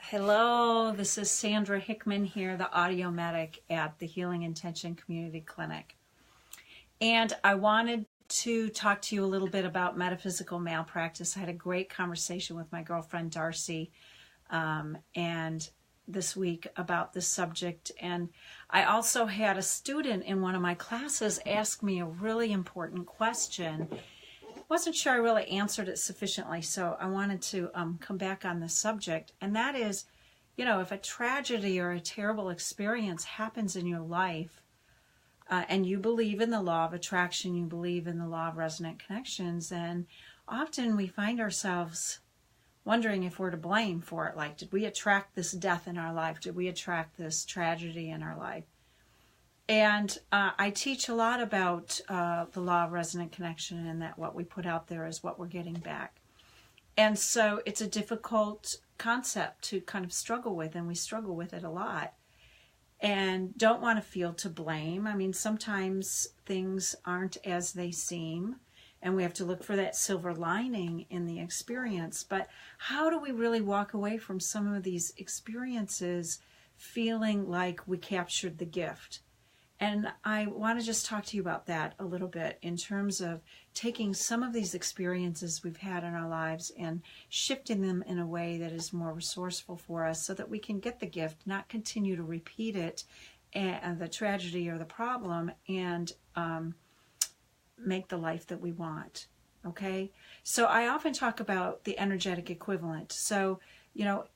Hello, this is Sandra Hickman here, the audio medic at the Healing Intention Community Clinic. And I wanted to talk to you a little bit about metaphysical malpractice. I had a great conversation with my girlfriend Darcy and this week about this subject. And I also had a student in one of my classes ask me a really important question. Wasn't sure I really answered it sufficiently, so I wanted to come back on the subject. And that is, if a tragedy or a terrible experience happens in your life, and you believe in the law of attraction, you believe in the law of resonant connections, then often we find ourselves wondering if we're to blame for it. Like, did we attract this death in our life? Did we attract this tragedy in our life? And I teach a lot about the law of resonant connection, and that what we put out there is what we're getting back. And so it's a difficult concept to kind of struggle with, and we struggle with it a lot. And don't want to feel to blame. I mean, sometimes things aren't as they seem, and we have to look for that silver lining in the experience. But how do we really walk away from some of these experiences feeling like we captured the gift? And I want to just talk to you about that a little bit in terms of taking some of these experiences we've had in our lives and shifting them in a way that is more resourceful for us so that we can get the gift, not continue to repeat it, and the tragedy or the problem, and make the life that we want. Okay? So I often talk about the energetic equivalent. So,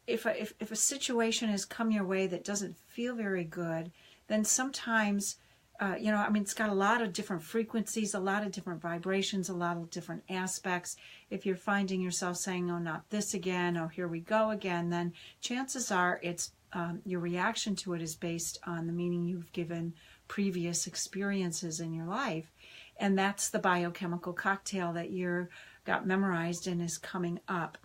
if a situation has come your way that doesn't feel very good, then sometimes, it's got a lot of different frequencies, a lot of different vibrations, a lot of different aspects. If you're finding yourself saying, oh, not this again, oh, here we go again, then chances are it's your reaction to it is based on the meaning you've given previous experiences in your life. And that's the biochemical cocktail that you've got memorized and is coming up.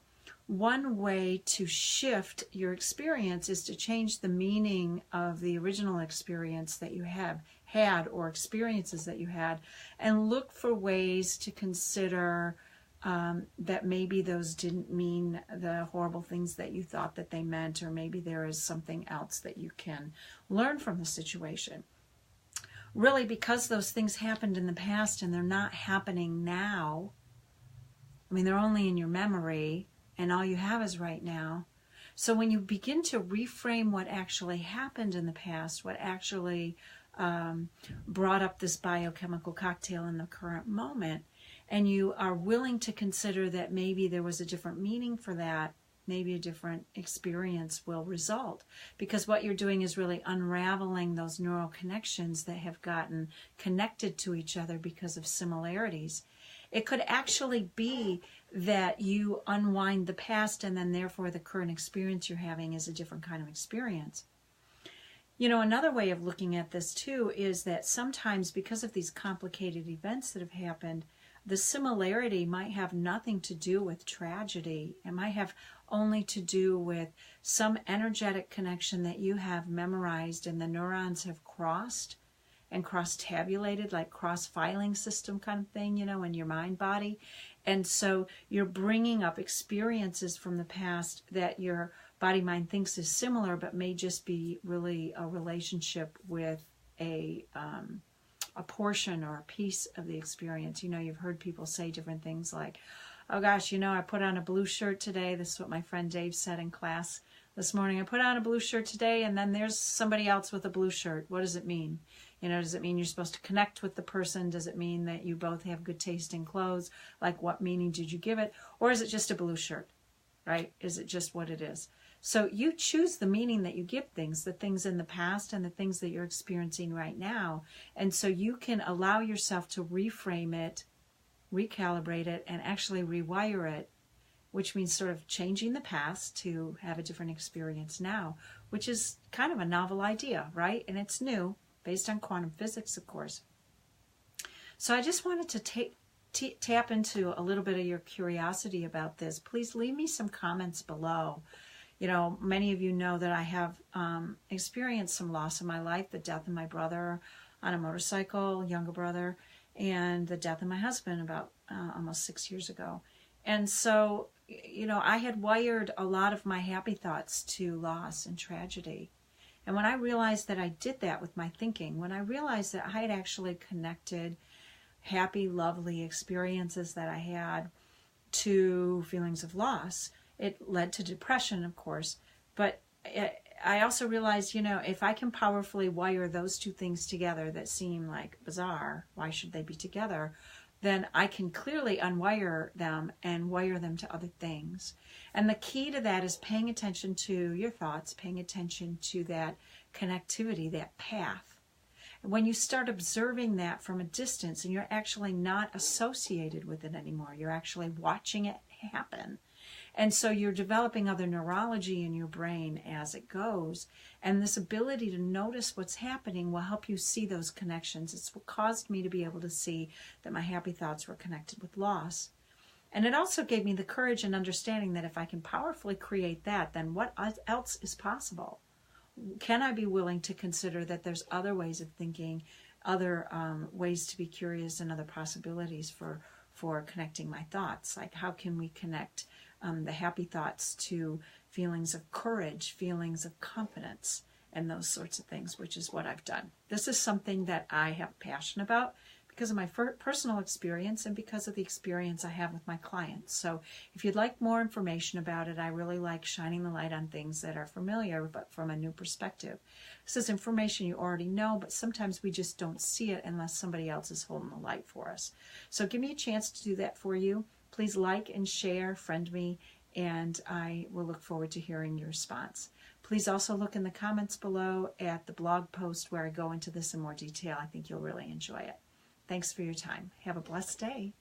One way to shift your experience is to change the meaning of the original experience that you have had or experiences that you had, and look for ways to consider that maybe those didn't mean the horrible things that you thought that they meant, or maybe there is something else that you can learn from the situation. Really, because those things happened in the past and they're not happening now, they're only in your memory, and all you have is right now. So when you begin to reframe what actually happened in the past, what actually brought up this biochemical cocktail in the current moment, and you are willing to consider that maybe there was a different meaning for that, maybe a different experience will result. Because what you're doing is really unraveling those neural connections that have gotten connected to each other because of similarities. It could actually be that you unwind the past, and then therefore the current experience you're having is a different kind of experience. Another way of looking at this too is that sometimes, because of these complicated events that have happened, the similarity might have nothing to do with tragedy. It might have only to do with some energetic connection that you have memorized and the neurons have crossed and cross-tabulated, like cross-filing system kind of thing, in your mind body. And so you're bringing up experiences from the past that your body-mind thinks is similar, but may just be really a relationship with a portion or a piece of the experience. You've heard people say different things like, oh gosh, I put on a blue shirt today. This is what my friend Dave said in class this morning. I put on a blue shirt today, and then there's somebody else with a blue shirt. What does it mean? Does it mean you're supposed to connect with the person? Does it mean that you both have good taste in clothes? Like, what meaning did you give it? Or is it just a blue shirt, right? Is it just what it is? So you choose the meaning that you give things, the things in the past and the things that you're experiencing right now. And so you can allow yourself to reframe it, recalibrate it, and actually rewire it, which means sort of changing the past to have a different experience now, which is kind of a novel idea, right? And it's new, based on quantum physics, of course. So I just wanted to tap into a little bit of your curiosity about this. Please leave me some comments below. Many of you know that I have experienced some loss in my life, the death of my brother on a motorcycle, younger brother, and the death of my husband about almost 6 years ago. And so I had wired a lot of my happy thoughts to loss and tragedy. And when I realized that I did that with my thinking, when I realized that I had actually connected happy, lovely experiences that I had to feelings of loss, it led to depression, of course. But I also realized, if I can powerfully wire those two things together that seem like bizarre, why should they be together? Then I can clearly unwire them and wire them to other things. And the key to that is paying attention to your thoughts, paying attention to that connectivity, that path. When you start observing that from a distance and you're actually not associated with it anymore, you're actually watching it happen. And so you're developing other neurology in your brain as it goes. And this ability to notice what's happening will help you see those connections. It's what caused me to be able to see that my happy thoughts were connected with loss. And it also gave me the courage and understanding that if I can powerfully create that, then what else is possible? Can I be willing to consider that there's other ways of thinking, other ways to be curious, and other possibilities for connecting my thoughts? Like, how can we connect the happy thoughts to feelings of courage, feelings of confidence, and those sorts of things, which is what I've done. This is something that I have a passion about because of my personal experience and because of the experience I have with my clients. So if you'd like more information about it, I really like shining the light on things that are familiar, but from a new perspective. This is information you already know, but sometimes we just don't see it unless somebody else is holding the light for us. So give me a chance to do that for you. Please like and share, friend me, and I will look forward to hearing your response. Please also look in the comments below at the blog post where I go into this in more detail. I think you'll really enjoy it. Thanks for your time. Have a blessed day.